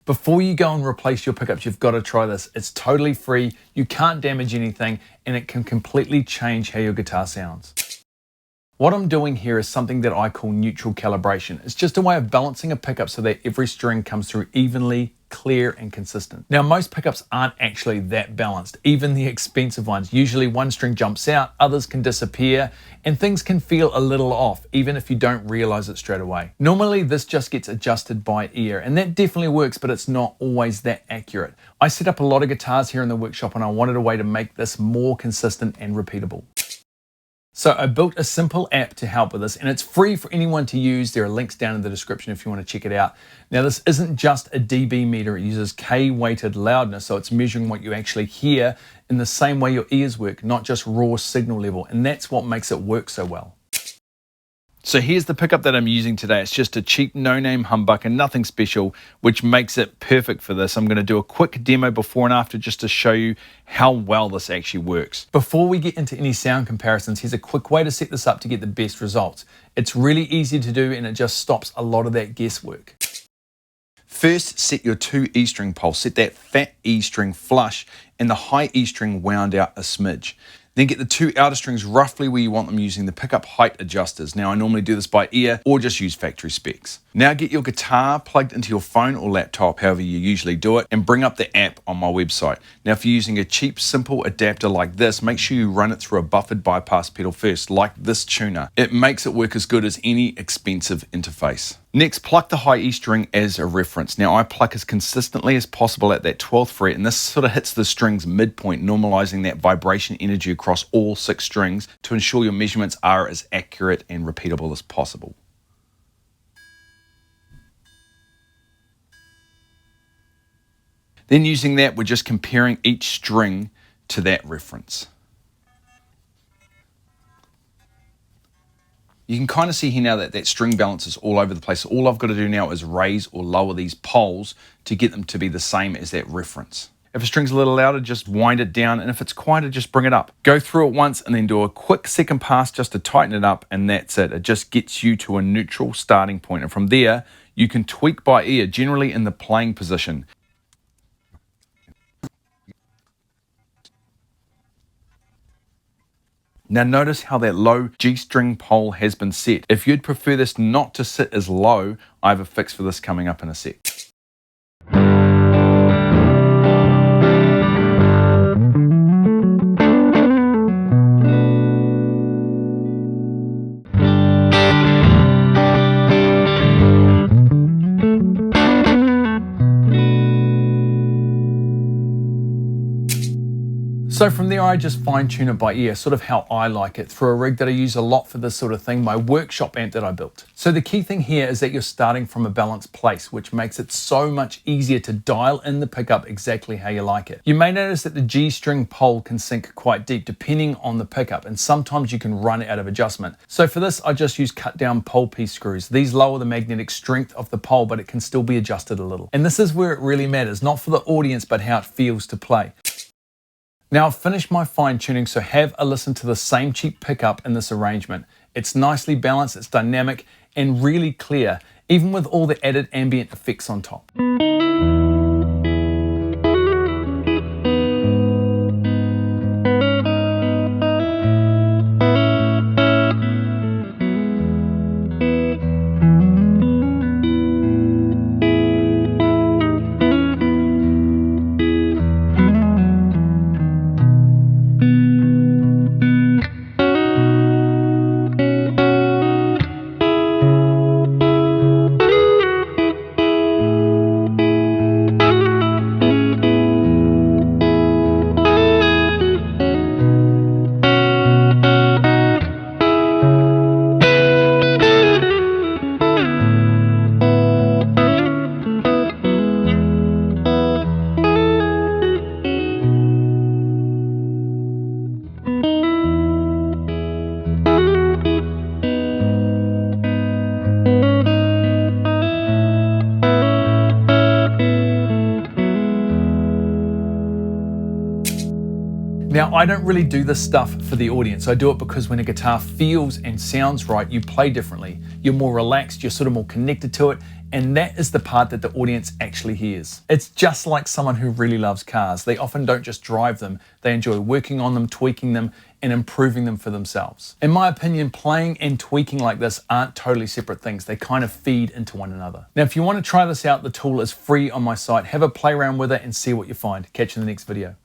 Before you go and replace your pickups, you've got to try this. It's totally free, you can't damage anything, and it can completely change how your guitar sounds. What I'm doing here is something that I call neutral calibration. It's just a way of balancing a pickup so that every string comes through evenly, clear, and consistent. Now, most pickups aren't actually that balanced, even the expensive ones. Usually one string jumps out, others can disappear, and things can feel a little off, even if you don't realize it straight away. Normally, this just gets adjusted by ear, and that definitely works, but it's not always that accurate. I set up a lot of guitars here in the workshop, and I wanted a way to make this more consistent and repeatable. So I built a simple app to help with this, and it's free for anyone to use. There are links down in the description if you want to check it out. Now, this isn't just a dB meter. It uses K-weighted loudness, so it's measuring what you actually hear in the same way your ears work, not just raw signal level, and that's what makes it work so well. So here's the pickup that I'm using today. It's just a cheap no-name humbucker, nothing special, which makes it perfect for this. I'm going to do a quick demo before and after just to show you how well this actually works. Before we get into any sound comparisons, here's a quick way to set this up to get the best results. It's really easy to do, and it just stops a lot of that guesswork. First, set your 2 E string poles. Set that fat E string flush and the high E string wound out a smidge. Then get the 2 outer strings roughly where you want them using the pickup height adjusters. Now, I normally do this by ear or just use factory specs. Now get your guitar plugged into your phone or laptop, however you usually do it, and bring up the app on my website. Now, if you're using a cheap, simple adapter like this, make sure you run it through a buffered bypass pedal first, like this tuner. It makes it work as good as any expensive interface. Next, pluck the high E string as a reference. Now, I pluck as consistently as possible at that 12th fret, and this sort of hits the string's midpoint, normalizing that vibration energy across all 6 strings to ensure your measurements are as accurate and repeatable as possible. Then using that, we're just comparing each string to that reference. You can kind of see here now that that string balance is all over the place. So all I've got to do now is raise or lower these poles to get them to be the same as that reference. If a string's a little louder, just wind it down, and if it's quieter, just bring it up. Go through it once and then do a quick second pass just to tighten it up, and that's it. It just gets you to a neutral starting point, and from there, you can tweak by ear, generally in the playing position. Now notice how that low G string pole has been set. If you'd prefer this not to sit as low, I have a fix for this coming up in a sec. So from there, I just fine tune it by ear, sort of how I like it, through a rig that I use a lot for this sort of thing, my workshop amp that I built. So the key thing here is that you're starting from a balanced place, which makes it so much easier to dial in the pickup exactly how you like it. You may notice that the G string pole can sink quite deep depending on the pickup, and sometimes you can run out of adjustment. So for this, I just use cut down pole piece screws. These lower the magnetic strength of the pole, but it can still be adjusted a little. And this is where it really matters, not for the audience, but how it feels to play. Now I've finished my fine tuning, so have a listen to the same cheap pickup in this arrangement. It's nicely balanced, it's dynamic, and really clear, even with all the added ambient effects on top. Now, I don't really do this stuff for the audience. I do it because when a guitar feels and sounds right, you play differently. You're more relaxed, you're sort of more connected to it, and that is the part that the audience actually hears. It's just like someone who really loves cars. They often don't just drive them, they enjoy working on them, tweaking them, and improving them for themselves. In my opinion, playing and tweaking like this aren't totally separate things. They kind of feed into one another. Now, if you want to try this out, the tool is free on my site. Have a play around with it and see what you find. Catch you in the next video.